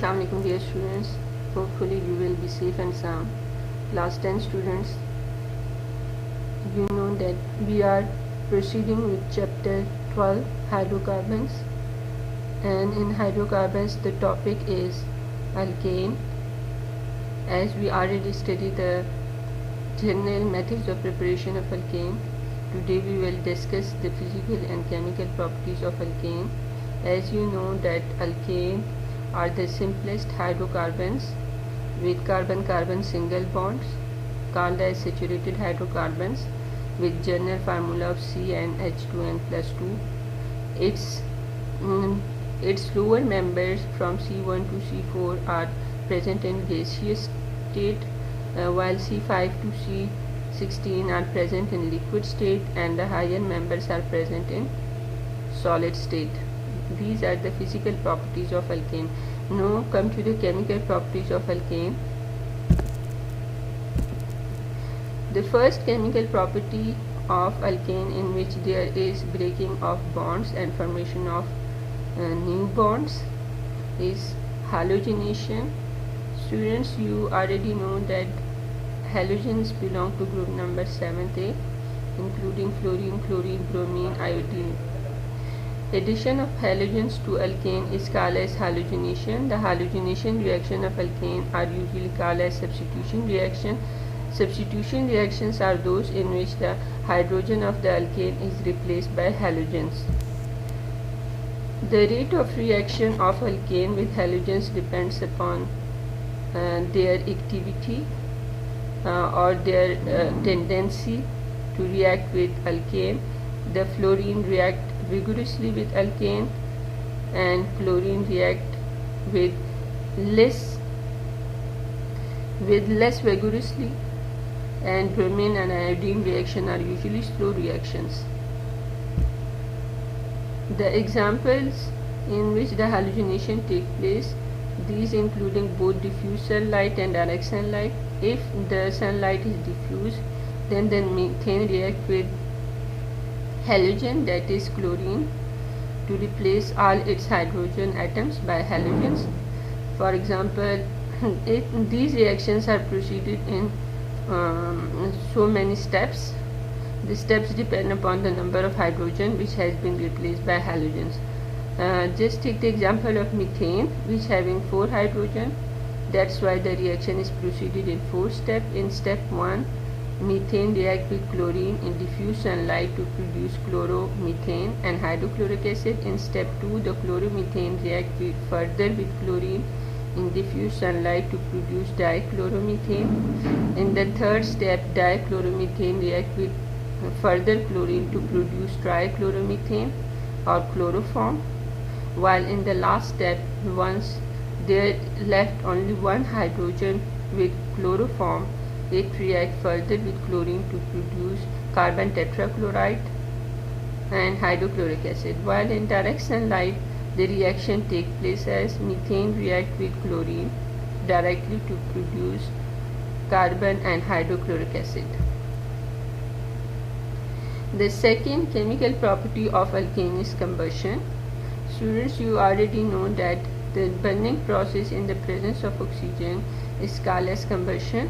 Assalamualaikum dear students. Hopefully you will be safe and sound. Class 10 students, you know that we are proceeding with chapter 12 hydrocarbons, and in hydrocarbons the topic is alkane. As we already studied the general methods of preparation of alkane, today we will discuss the physical and chemical properties of alkane. As you know that alkane are the simplest hydrocarbons with carbon-carbon single bonds called as saturated hydrocarbons with general formula of CnH2n plus 2. Its lower members from C1 to C4 are present in gaseous state, while C5 to C16 are present in liquid state, and the higher members are present in solid state. These are the physical properties of alkane. Now come to the chemical properties of alkane. The first chemical property of alkane, in which there is breaking of bonds and formation of new bonds, is halogenation. Students, you already know that halogens belong to group number 7A, including fluorine, chlorine, bromine, iodine. Addition of halogens to alkane is called as halogenation. The halogenation reaction of alkane are usually called as substitution reaction. Substitution reactions are those in which the hydrogen of the alkane is replaced by halogens. The rate of reaction of alkane with halogens depends upon their activity or their tendency to react with alkane. The fluorine react vigorously with alkane, and chlorine react with less vigorously, and bromine and iodine reaction are usually slow reactions. The examples in which the halogenation take place, these including both diffuse sunlight and direct sunlight. If the sunlight is diffuse, then the methane react with halogen, that is chlorine, to replace all its hydrogen atoms by halogens. For example, these reactions are proceeded in so many steps. The steps depend upon the number of hydrogen which has been replaced by halogens. Just take the example of methane, which having 4 hydrogen. That's why the reaction is proceeded in 4 steps. In step 1, methane react with chlorine in diffuse sunlight to produce chloromethane and hydrochloric acid. In step 2, the chloromethane react further with chlorine in diffuse sunlight to produce dichloromethane. In the third step, dichloromethane react with further chlorine to produce trichloromethane or chloroform. While in the last step, once there left only one hydrogen with chloroform, it reacts further with chlorine to produce carbon tetrachloride and hydrochloric acid. While in direct sunlight, the reaction takes place as methane reacts with chlorine directly to produce carbon and hydrochloric acid. The second chemical property of alkane is combustion. Students, you already know that the burning process in the presence of oxygen is called as combustion,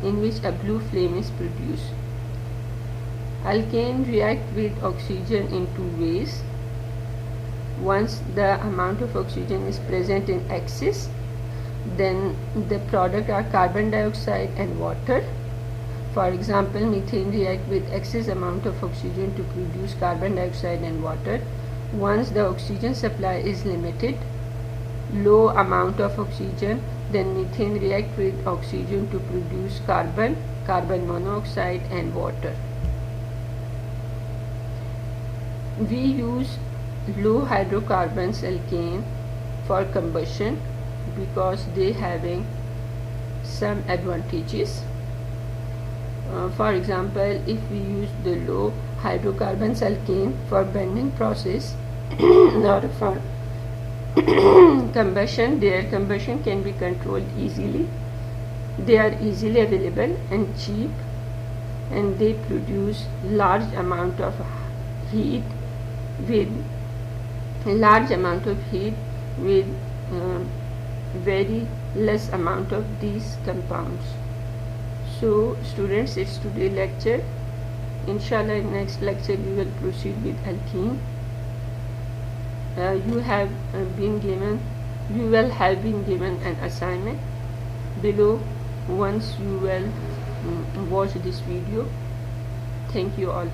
in which a blue flame is produced. Alkane react with oxygen in 2 ways. Once the amount of oxygen is present in excess, then the product are carbon dioxide and water. For example, methane react with excess amount of oxygen to produce carbon dioxide and water. Once the oxygen supply is limited, low amount of oxygen, then methane react with oxygen to produce carbon monoxide and water. We use low hydrocarbons alkane for combustion because they having some advantages. For example, if we use the low hydrocarbons alkane for burning process or for combustion, their combustion can be controlled easily. They are easily available and cheap, and they produce large amount of heat with very less amount of these compounds. So students, it's today lecture. Inshallah in next lecture we will proceed with alkene. You will have been given an assignment below once you will watch this video. Thank you all.